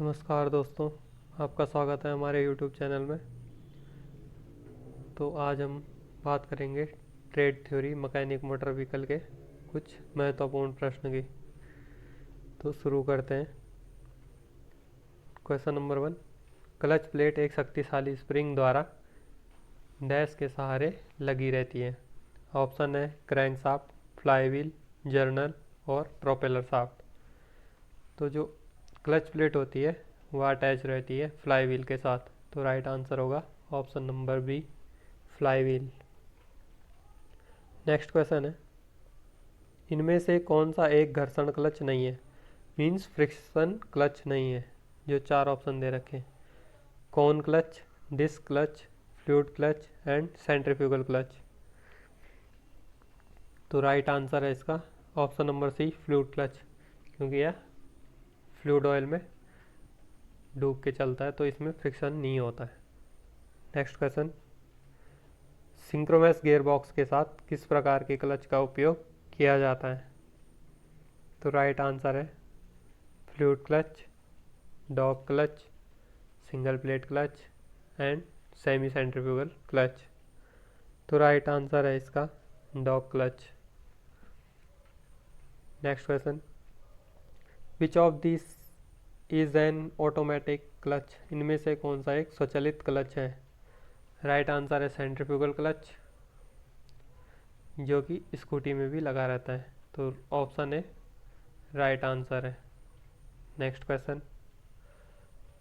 नमस्कार दोस्तों, आपका स्वागत है हमारे YouTube चैनल में। तो आज हम बात करेंगे trade theory mechanic motor vehicle के कुछ महत्वपूर्ण प्रश्न की। तो शुरू करते हैं। Question number 1। क्लच प्लेट एक शक्तिशाली स्प्रिंग द्वारा डैश के सहारे लगी रहती है। ऑप्शन है क्रैंक शाफ्ट, फ्लाईव्हील, जर्नल और प्रोपेलर शाफ्ट। तो जो क्लच प्लेट होती है वह अटैच रहती है फ्लाईव्हील के साथ। तो राइट आंसर होगा option number B, flywheel. Next question है, इनमें से कौन सा एक घर्षण क्लच नहीं है, मीन्स फ्रिक्शन क्लच नहीं है। जो चार ऑप्शन दे रखे हैं, cone clutch, disc clutch, fluid clutch and centrifugal clutch. तो राइट आंसर है इसका option number C, fluid clutch, क्योंकि यह फ्लूइड ऑयल में डूब के चलता है तो इसमें फ्रिक्शन नहीं होता है। Next question, synchronous gear box के साथ किस प्रकार के क्लच का उपयोग किया जाता है। तो राइट आंसर है fluid clutch, dog clutch, single plate clutch and semi centrifugal clutch. तो राइट आंसर है इसका dog clutch. Next question, which of this is an automatic clutch. इनमें से कौन सा एक स्वचालित क्लच है। राइट आंसर है सेंट्रीफ्यूगल क्लच, जो कि स्कूटी में भी लगा रहता है। तो ऑप्शन ए राइट आंसर है। Next question,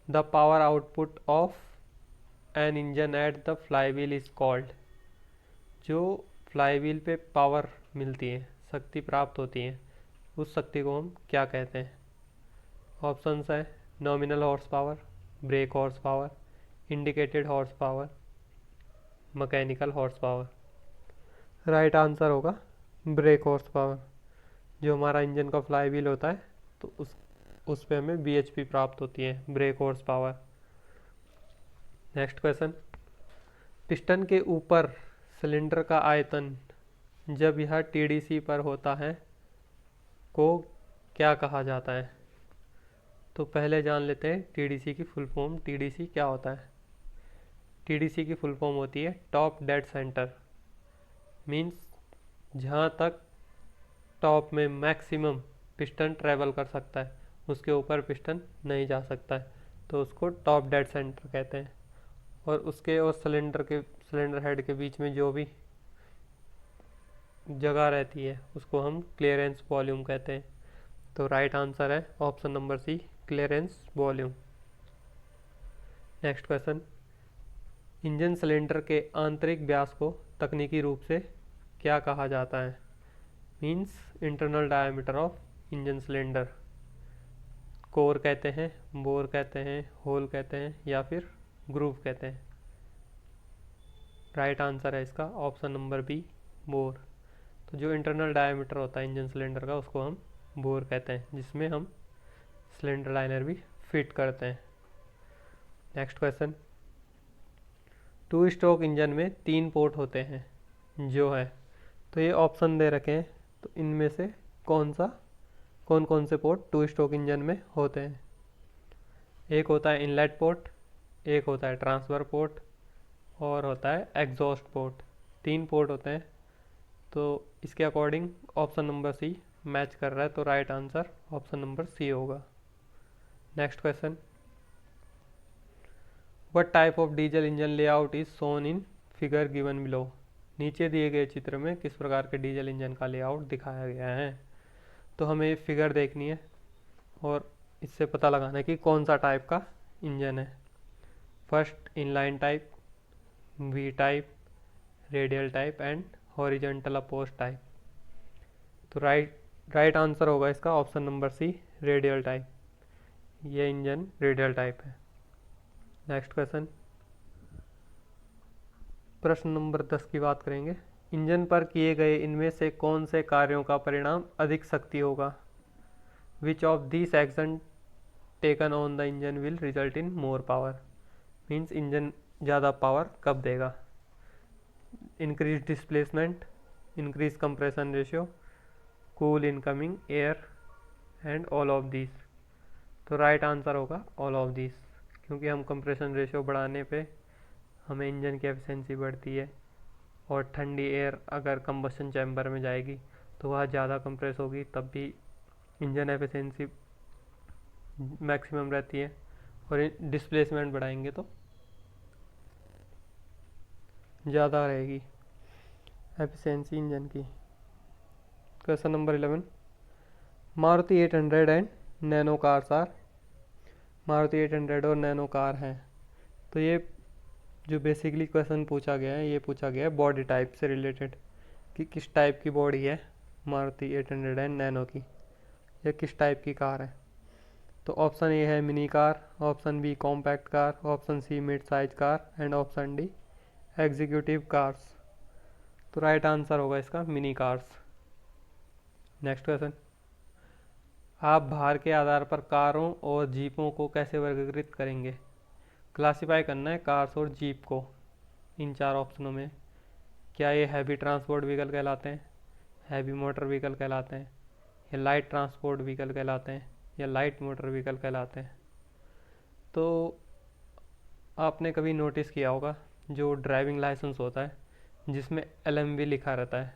the power output of an engine at the flywheel is called. जो फ्लाईव्हील पे पावर मिलती है, शक्ति प्राप्त होती है, उस शक्ति को हम क्या कहते हैं। ऑप्शंस है nominal horse power, break horse power, indicated horse power, mechanical horse power. Right answer होगा ब्रेक हॉर्स पावर। जो हमारा इंजन का फ्लाईव्हील होता है तो उस पे हमें बीएचपी प्राप्त होती है, break horse power. Next question, piston के ऊपर सिलेंडर का आयतन जब यह टीडीसी पर होता है को क्या कहा जाता है। तो पहले जान लेते हैं टीडीसी की फुल फॉर्म। टीडीसी क्या होता है। टीडीसी की फुल फॉर्म होती है टॉप डेड सेंटर, मीन्स जहाँ तक टॉप में मैक्सिमम पिस्टन ट्रेवल कर सकता है उसके ऊपर पिस्टन नहीं जा सकता है, तो उसको टॉप डेड सेंटर कहते हैं। और उसके और सिलेंडर हेड के बीच में जो भी जगह रहती है उसको हम क्लियरेंस वॉल्यूम कहते हैं। तो राइट आंसर है option number C, clearance volume. Next question, engine cylinder के आंतरिक व्यास को तकनीकी रूप से क्या कहा जाता है। Means internal diameter of engine cylinder. Core कहते हैं, बोर कहते हैं, होल कहते हैं या फिर ग्रूव कहते हैं। राइट आंसर है इसका ऑप्शन नंबर बी, बोर। तो जो इंटरनल डायमीटर होता है इंजन सिलेंडर का उसको हम बोर कहते हैं, जिसमें हम सिलेंडर लाइनर भी फिट करते हैं। Next question, two stroke engine में 3 पोर्ट होते हैं जो है। तो ये ऑप्शन दे रखे हैं, तो इनमें से कौन कौन से पोर्ट टू स्ट्रोक इंजन में होते हैं। एक होता है इनलेट पोर्ट, एक होता है ट्रांसफर पोर्ट और होता है एग्जॉस्ट पोर्ट। 3 पोर्ट होते हैं। तो इसके according option number C match कर रहा है, तो right answer option number C होगा। Next question, what type of diesel engine layout is shown in figure given below. नीचे दिए गए चित्र में किस प्रकार के डीजल इंजन का लेआउट दिखाया गया है। तो हमें फिगर देखनी है और इससे पता लगाना है कि कौन सा टाइप का इंजन है। First inline type, V type, radial type and horizontal opposed type. तो राइट आंसर होगा इसका option number C, radial type. ये इंजन रेडियल टाइप है। नेक्स्ट क्वेश्चन, प्रश्न नंबर 10 की बात करेंगे। इंजन पर किए गए इनमें से कौन से कार्यों का परिणाम अधिक शक्ति होगा। विच of this action taken on the engine will result in more power. Means engine ज़्यादा पावर कब देगा। Increase displacement, increase compression ratio, cool incoming air and all of this. तो राइट आंसर होगा ऑल ऑफ दिस, क्योंकि हम compression ratio बढ़ाने पे हमें इंजन की एफिशिएंसी बढ़ती है, और ठंडी एयर अगर कंबशन चैम्बर में जाएगी तो वह ज़्यादा कंप्रेस होगी, तब भी इंजन एफिशिएंसी मैक्सिमम रहती है, और डिस्प्लेसमेंट बढ़ाएंगे तो ज़्यादा रहेगी एफिशिएंसी इंजन की। Question number 11, Maruti 800 and Nano cars are. Maruti 800 और नैनो कार हैं, तो ये जो बेसिकली क्वेश्चन पूछा गया है, ये पूछा गया है बॉडी टाइप से रिलेटेड, कि किस टाइप की बॉडी है मारुति 800 एंड नैनो की, या किस टाइप की कार है। तो ऑप्शन ए है mini car, option B compact car, option C mid size car and option D executive cars. तो राइट आंसर होगा इसका मिनी कार्स। नेक्स्ट क्वेश्चन, आप भार के आधार पर कारों और जीपों को कैसे वर्गीकृत करेंगे। क्लासिफाई करना है कार्स और जीप को इन 4 ऑप्शनों में। क्या ये हैवी ट्रांसपोर्ट व्हीकल कहलाते हैं, हैवी मोटर व्हीकल कहलाते हैं, या लाइट ट्रांसपोर्ट व्हीकल कहलाते हैं, या लाइट मोटर व्हीकल कहलाते हैं। तो आपने कभी नोटिस किया होगा जो ड्राइविंग लाइसेंस होता है जिसमें LMV लिखा रहता है,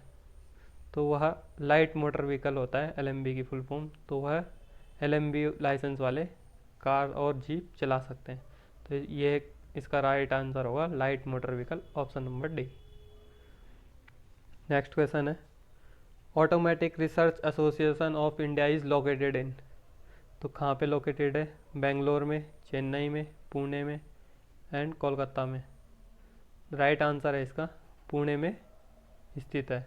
तो वह लाइट मोटर व्हीकल होता है, LMV की फुल फॉर्म। तो वह LMV लाइसेंस वाले कार और जीप चला सकते हैं। तो ये इसका राइट आंसर होगा light motor vehicle, option number D. Next question है, automatic research association of India is located in. तो कहाँ पे लोकेटेड है, बेंगलोर में, चेन्नई में, पुणे में एंड कोलकाता में। राइट आंसर है इसका पुणे में स्थित है।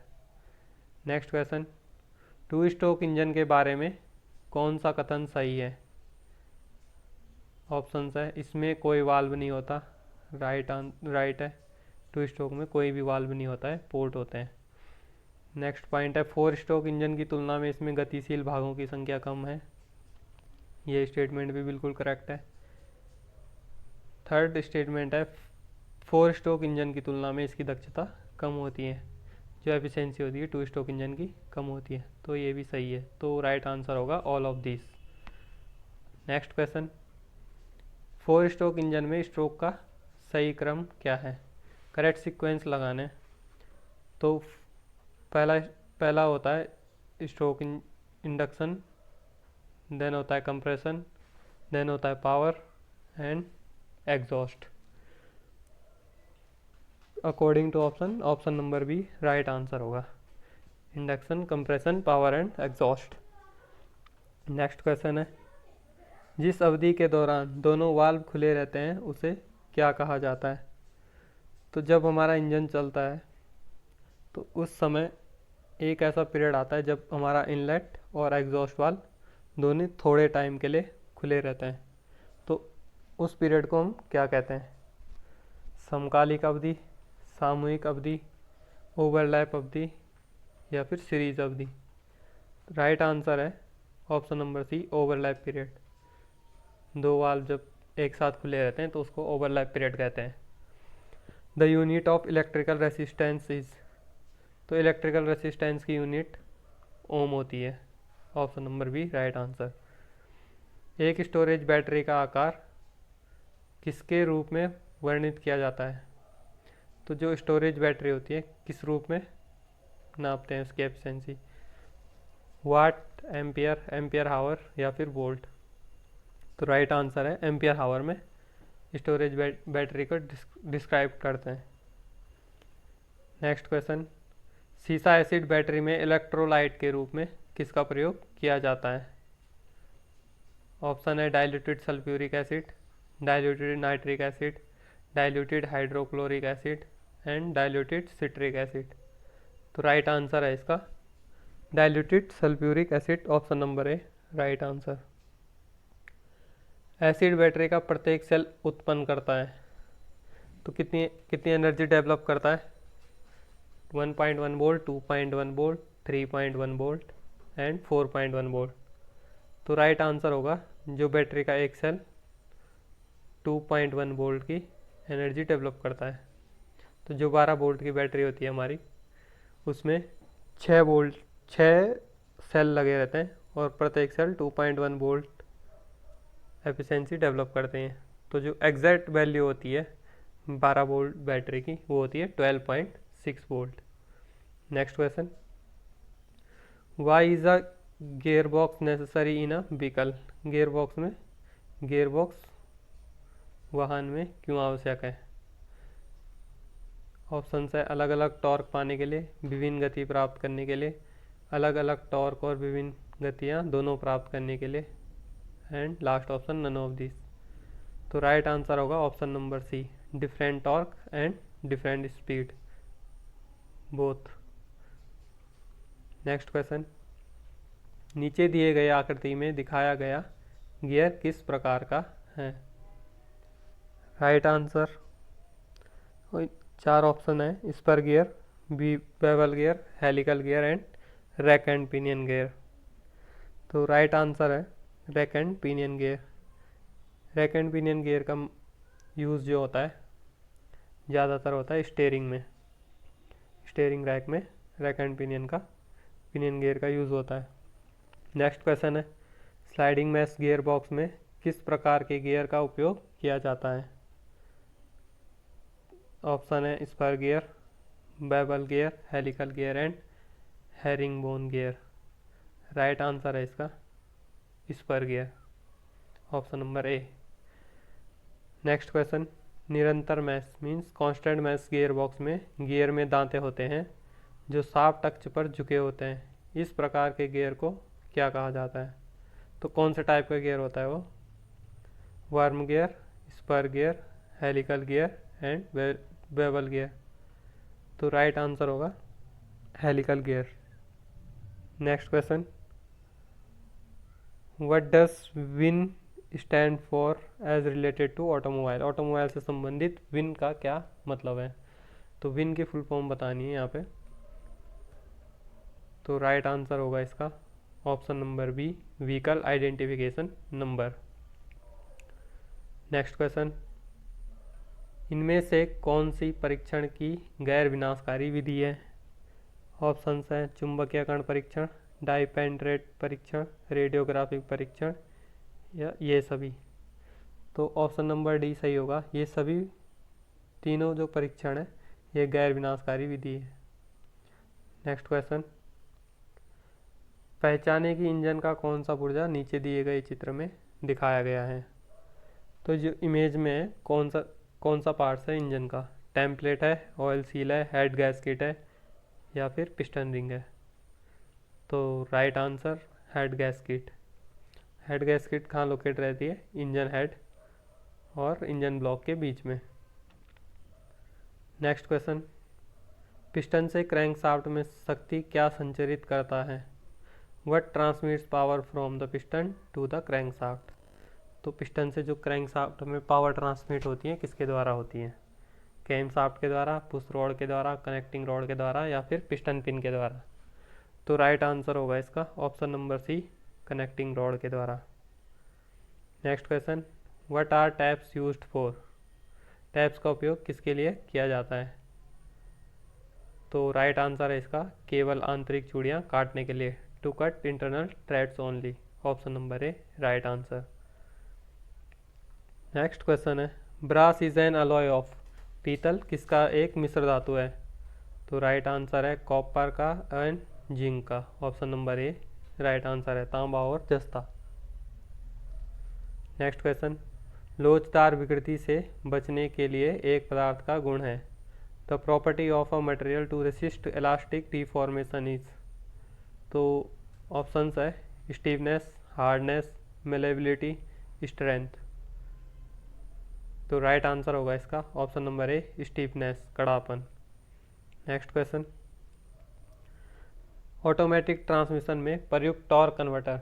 नेक्स्ट क्वेश्चन, 2 स्ट्रोक इंजन के बारे में कौन सा कथन सही है। ऑप्शंस है, इसमें कोई वाल्व नहीं होता, राइट है। 2 स्ट्रोक में कोई भी वाल्व नहीं होता है, पोर्ट होते हैं। नेक्स्ट पॉइंट है, 4 स्ट्रोक इंजन की तुलना में इसमें गतिशील भागों की संख्या कम है। ये स्टेटमेंट भी बिल्कुल करेक्ट है। थर्ड स्टेटमेंट है, 4 स्ट्रोक इंजन की तुलना में इसकी दक्षता कम होती है, जो एफिशिएंसी होती है 2 स्ट्रोक इंजन की कम होती है। तो ये भी सही है। तो राइट आंसर होगा all of this. Next question, 4 stroke engine में स्ट्रोक का सही क्रम क्या है। करेक्ट सीक्वेंस लगाने, तो पहला होता है स्ट्रोक इंडक्शन, देन होता है कंप्रेशन, देन होता है power and exhaust, according to option number B right answer होगा, induction, compression, power and exhaust. Next question है, जिस अवधि के दौरान दोनों वाल्व खुले रहते हैं उसे क्या कहा जाता है। तो जब हमारा इंजन चलता है तो उस समय एक ऐसा पीरियड आता है जब हमारा इनलेट और एग्जॉस्ट वाल्व दोनों थोड़े टाइम के लिए खुले रहते हैं। तो उस पीरियड को हम क्या कहते हैं, समकालिक अवधि, सामूहिक अवधि, ओवरलैप अवधि, या फिर सीरीज अवधि। राइट आंसर है option number C, overlap period. 2 valve जब एक साथ खुले रहते हैं तो उसको ओवरलैप पीरियड कहते हैं। The unit of electrical resistance is. तो इलेक्ट्रिकल रेसिस्टेंस की यूनिट ओम होती है, option number B right answer. एक स्टोरेज बैटरी का आकार किसके रूप में वर्णित किया जाता है। तो जो स्टोरेज बैटरी होती है किस रूप में नापते हैं उसकी एफिशिएंसी, वाट, एम्पियर, एम्पियर हावर या फिर वोल्ट। तो राइट आंसर है एम्पियर हावर में स्टोरेज बैटरी को डिस्क्राइब करते हैं। नेक्स्ट क्वेश्चन, सीसा एसिड बैटरी में इलेक्ट्रोलाइट के रूप में किसका प्रयोग किया जाता है। ऑप्शन है diluted sulphuric acid, diluted nitric acid, diluted hydrochloric acid and diluted citric acid. तो राइट आंसर है इसका diluted sulphuric acid, option number A right answer. Acid battery का प्रत्येक सेल उत्पन्न करता है तो कितनी एनर्जी डेवलप करता है, 1.1 volt, 2.1 volt, 3.1 volt and 4.1 volt. तो राइट आंसर होगा जो बैटरी का एक सेल 2.1 वोल्ट की एनर्जी डेवलप करता है। तो जो 12 वोल्ट की बैटरी होती है हमारी, उसमें 6 सेल लगे रहते हैं और प्रत्येक सेल 2.1 वोल्ट एफिशिएंसी डेवलप करते हैं। तो जो एग्जैक्ट वैल्यू होती है 12 वोल्ट बैटरी की वो होती है 12.6 volt. Next question, why is a gearbox necessary in a vehicle. Gearbox में गेयर बॉक्स वाहन में क्यों आवश्यक है। ऑप्शन है अलग अलग टॉर्क पाने के लिए, विभिन्न गति प्राप्त करने के लिए, अलग अलग टॉर्क और विभिन्न गतियाँ दोनों प्राप्त करने के लिए, and last option none of this. तो राइट आंसर होगा option number C, different torque and different speed both. Next question, नीचे दिए गए आकृति में दिखाया गया गियर किस प्रकार का है। राइट आंसर 4 ऑप्शन है, spur gear, bevel gear, helical gear and rack and pinion gear. तो राइट आंसर है rack and pinion gear. Rack and pinion gear का यूज़ जो होता है ज़्यादातर होता है स्टीयरिंग में, स्टीयरिंग रैक में रैक एंड पिनियन गियर का यूज़ होता है। नेक्स्ट क्वेश्चन है, स्लाइडिंग मैश गियर बॉक्स में किस प्रकार के गियर का उपयोग किया जाता है। ऑप्शन है spur gear, bevel gear, helical gear and herringbone gear. Right answer है इसका spur gear, option number A. Next question, निरंतर mesh means constant mesh gear box में गियर में दांते होते हैं जो शाफ्ट अक्ष पर झुके होते हैं, इस प्रकार के गियर को क्या कहा जाता है। तो कौन से टाइप का गियर होता है वो, worm gear, spur gear, helical gear and bevel gear. तो राइट आंसर होगा helical gear. Next question, what does VIN stand for as related to automobile. Automobile से संबंधित विन का क्या मतलब है। तो विन की फुल फॉर्म बतानी है यहाँ पे। तो राइट आंसर होगा इसका option number B, vehicle identification number. Next question, इनमें से कौन सी परीक्षण की गैर विनाशकारी विधि है। ऑप्शंस हैं चुंबकीय कण परीक्षण, डाइपेंट्रेट परीक्षण, रेडियोग्राफिक परीक्षण या ये सभी। तो ऑप्शन नंबर डी सही होगा, ये सभी तीनों जो परीक्षण है ये गैर विनाशकारी विधि है। नेक्स्ट क्वेश्चन, पहचाने कि इंजन का कौन सा पुर्जा नीचे दिए गए चित्र में दिखाया गया है। तो जो इमेज में है कौन सा पार्ट्स है इंजन का, टेम्पलेट है, ऑयल सील है, हेड गैस्केट है या फिर पिस्टन रिंग है। तो right answer head gasket. Head gasket कहाँ लोकेट रहती है, इंजन हेड और इंजन ब्लॉक के बीच में। नेक्स्ट क्वेश्चन, पिस्टन से क्रैंक शाफ्ट में शक्ति क्या संचरित करता है। What transmits power from the piston to the crankshaft. तो पिस्टन से जो क्रैंक शाफ्ट में पावर ट्रांसमिट होती है किसके द्वारा होती है, कैम शाफ्ट के द्वारा, पुश रॉड के द्वारा, कनेक्टिंग रॉड के द्वारा या फिर पिस्टन पिन के द्वारा। तो राइट आंसर होगा इसका option number C, connecting rod के द्वारा। Next question, what are taps used for. Taps का उपयोग किसके लिए किया जाता है। तो राइट आंसर है इसका केवल आंतरिक चूड़ियाँ काटने के लिए, to cut internal threads only. Option number A right answer. Next question है, brass is an alloy of. पीतल किसका एक मिश्र धातु है। तो राइट आंसर है कॉपर का एंड जिंक का। Option number A right answer है तांबा और जस्ता। नेक्स्ट क्वेश्चन, लोचदार विकृति से बचने के लिए एक पदार्थ का गुण है। The property of a material to resist elastic deformation is. तो ऑप्शंस है स्टीफनेस, हार्डनेस, मेलेबिलिटी, स्ट्रेंथ। तो राइट आंसर होगा इसका ऑप्शन नंबर ए स्टीफनेस, कड़ापन। नेक्स्ट क्वेश्चन, ऑटोमेटिक ट्रांसमिशन में प्रयुक्त टॉर्क कन्वर्टर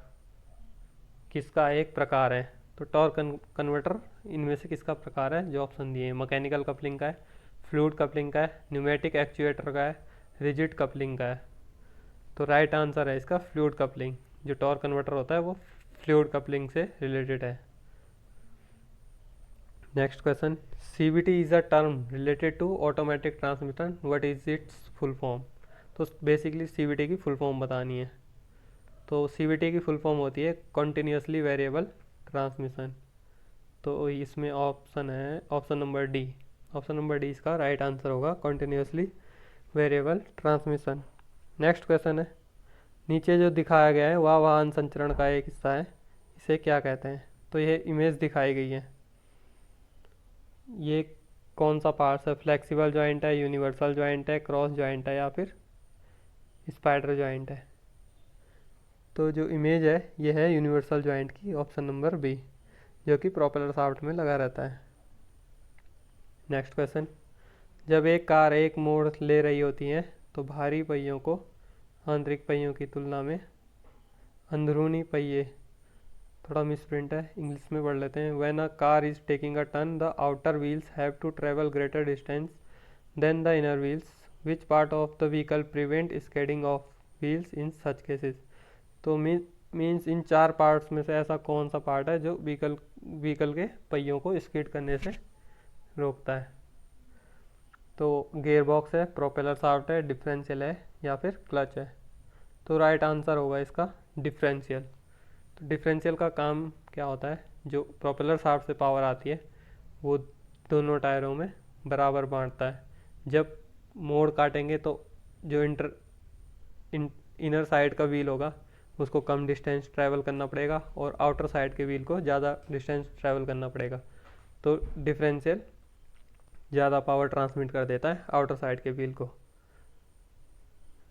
किसका एक प्रकार है। तो टॉर्क कन्वर्टर इनमें से किसका प्रकार है, जो ऑप्शन दिए हैं, मैकेनिकल कपलिंग का है, फ्लूइड कपलिंग का है, न्यूमेटिक एक्चुएटर का है, रिजिड कपलिंग का है। तो राइट आंसर है इसका फ्लूइड कपलिंग। जो टॉर्क कन्वर्टर होता है वो फ्लूइड कपलिंग से रिलेटेड है। Next question, CVT is a term related to automatic transmission, what is its full form. तो बेसिकली सीवीटी की फुल फॉर्म बतानी है। तो सीवीटी की फुल फॉर्म होती है कंटिन्यूसली वेरिएबल ट्रांसमिशन। तो इसमें ऑप्शन है option number D. Option number D इसका राइट आंसर होगा, continuously variable transmission. Next question है, नीचे जो दिखाया गया है वह वाहन संचरण का एक हिस्सा है, इसे क्या कहते हैं? तो ये इमेज दिखाई गई है, ये कौन सा पार्ट्स है? फ्लेक्सिबल जॉइंट है, यूनिवर्सल जॉइंट है, क्रॉस जॉइंट है, या फिर स्पाइडर जॉइंट है? तो जो इमेज है ये है यूनिवर्सल जॉइंट की, ऑप्शन नंबर बी, जो कि प्रोपेलर शाफ्ट में लगा रहता है। नेक्स्ट क्वेश्चन, जब एक कार एक मोड़ ले रही होती है तो भारी पहियों को आंतरिक पहियों की तुलना में अंदरूनी पहिए, थोड़ा मिसप्रिंट है, इंग्लिश में पढ़ लेते हैं। When a car is taking a turn the outer wheels have to travel greater distance than the inner wheels, which part of the vehicle prevent skidding of wheels in such cases? तो means इन चार parts में से ऐसा कौन सा part है जो व्हीकल के पहियों को स्किड करने से रोकता है? तो गियर बॉक्स है, प्रोपेलर शाफ्ट है, डिफरेंशियल है, या फिर क्लच है? तो राइट आंसर होगा इसका डिफरेंशियल। तो डिफरेंशियल का काम क्या होता है? जो प्रोपेलर शाफ्ट से पावर आती है वो दोनों टायरों में बराबर बांटता है। जब मोड़ काटेंगे तो जो इनर साइड का व्हील होगा उसको कम डिस्टेंस ट्रैवल करना पड़ेगा और आउटर साइड के व्हील को ज़्यादा डिस्टेंस ट्रैवल करना पड़ेगा। तो डिफरेंशियल ज़्यादा पावर ट्रांसमिट कर देता है आउटर साइड के व्हील को।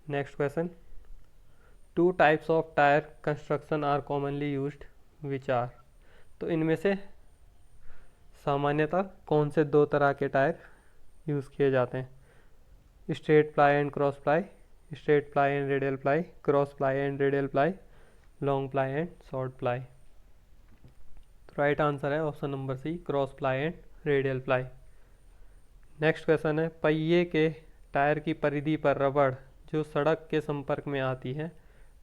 Next question, two types of tyre construction are commonly used which are? तो इनमें से सामान्यतः कौन से दो तरह के टायर यूज़ किए जाते हैं? Straight ply and cross ply, straight ply and radial ply, cross ply and radial ply, long ply and short ply? तो राइट आंसर है option number C, cross ply and radial ply. Next question है, पहिए के tyre की परिधि पर रबड़ जो सड़क के संपर्क में आती है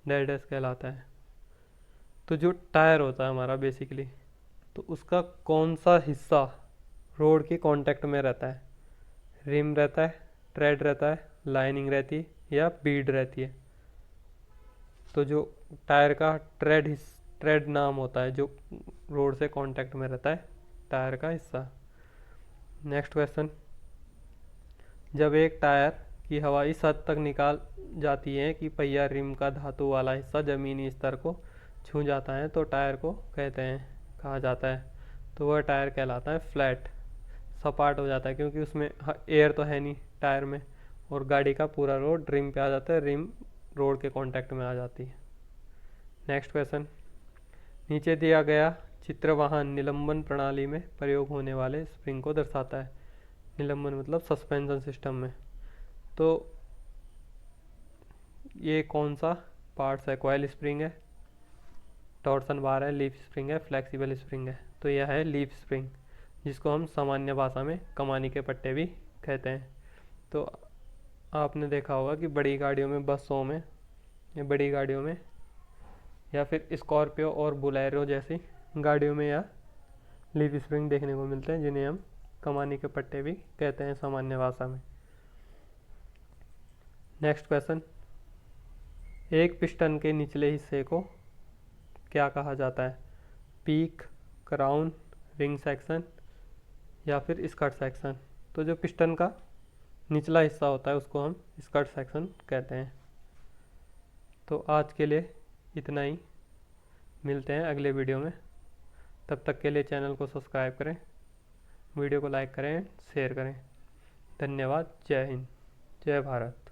डैश कहलाता है। तो जो टायर होता है हमारा बेसिकली, तो उसका कौन सा हिस्सा रोड के कांटेक्ट में रहता है? रिम रहता है, ट्रेड रहता है, लाइनिंग रहती है, या बीड रहती है? तो जो टायर का ट्रेड नाम होता है जो रोड से कांटेक्ट में रहता है, टायर का हिस्सा। नेक्स्ट क्वेश्चन, जब एक टायर की हवा इस हद तक निकाल जाती है कि पहिया रिम का धातु वाला हिस्सा जमीनी स्तर को छू जाता है तो टायर को कहा जाता है? तो वह टायर कहलाता है फ्लैट, सपाट हो जाता है, क्योंकि उसमें एयर तो है नहीं टायर में और गाड़ी का पूरा रोड रिम पे आ जाता है, रिम रोड के कांटेक्ट में आ जाती है। नेक्स्ट क्वेश्चन, नीचे दिया गया चित्र वाहन निलंबन प्रणाली में प्रयोग होने वाले स्प्रिंग को दर्शाता है। निलंबन मतलब सस्पेंशन सिस्टम में। तो ये कौन सा पार्ट्स है? कॉइल स्प्रिंग है, टॉर्सन बार है, लीफ स्प्रिंग है, फ्लेक्सिबल स्प्रिंग है? तो यह है लीफ स्प्रिंग, जिसको हम सामान्य भाषा में कमानी के पट्टे भी कहते हैं। तो आपने देखा होगा कि बड़ी गाड़ियों में, बसों में या बड़ी गाड़ियों में या फिर स्कॉर्पियो और बुलेरो जैसी गाड़ियों में या लीफ स्प्रिंग देखने को मिलते हैं, जिन्हें हम कमानी के पट्टे भी कहते हैं सामान्य भाषा में। नेक्स्ट क्वेश्चन, एक पिस्टन के निचले हिस्से को क्या कहा जाता है? पीक, क्राउन, रिंग सेक्शन, या फिर स्कर्ट सेक्शन? तो जो पिस्टन का निचला हिस्सा होता है उसको हम स्कर्ट सेक्शन कहते हैं। तो आज के लिए इतना ही, मिलते हैं अगले वीडियो में। तब तक के लिए चैनल को सब्सक्राइब करें, वीडियो को लाइक करें, शेयर करें। धन्यवाद। जय हिंद, जय भारत।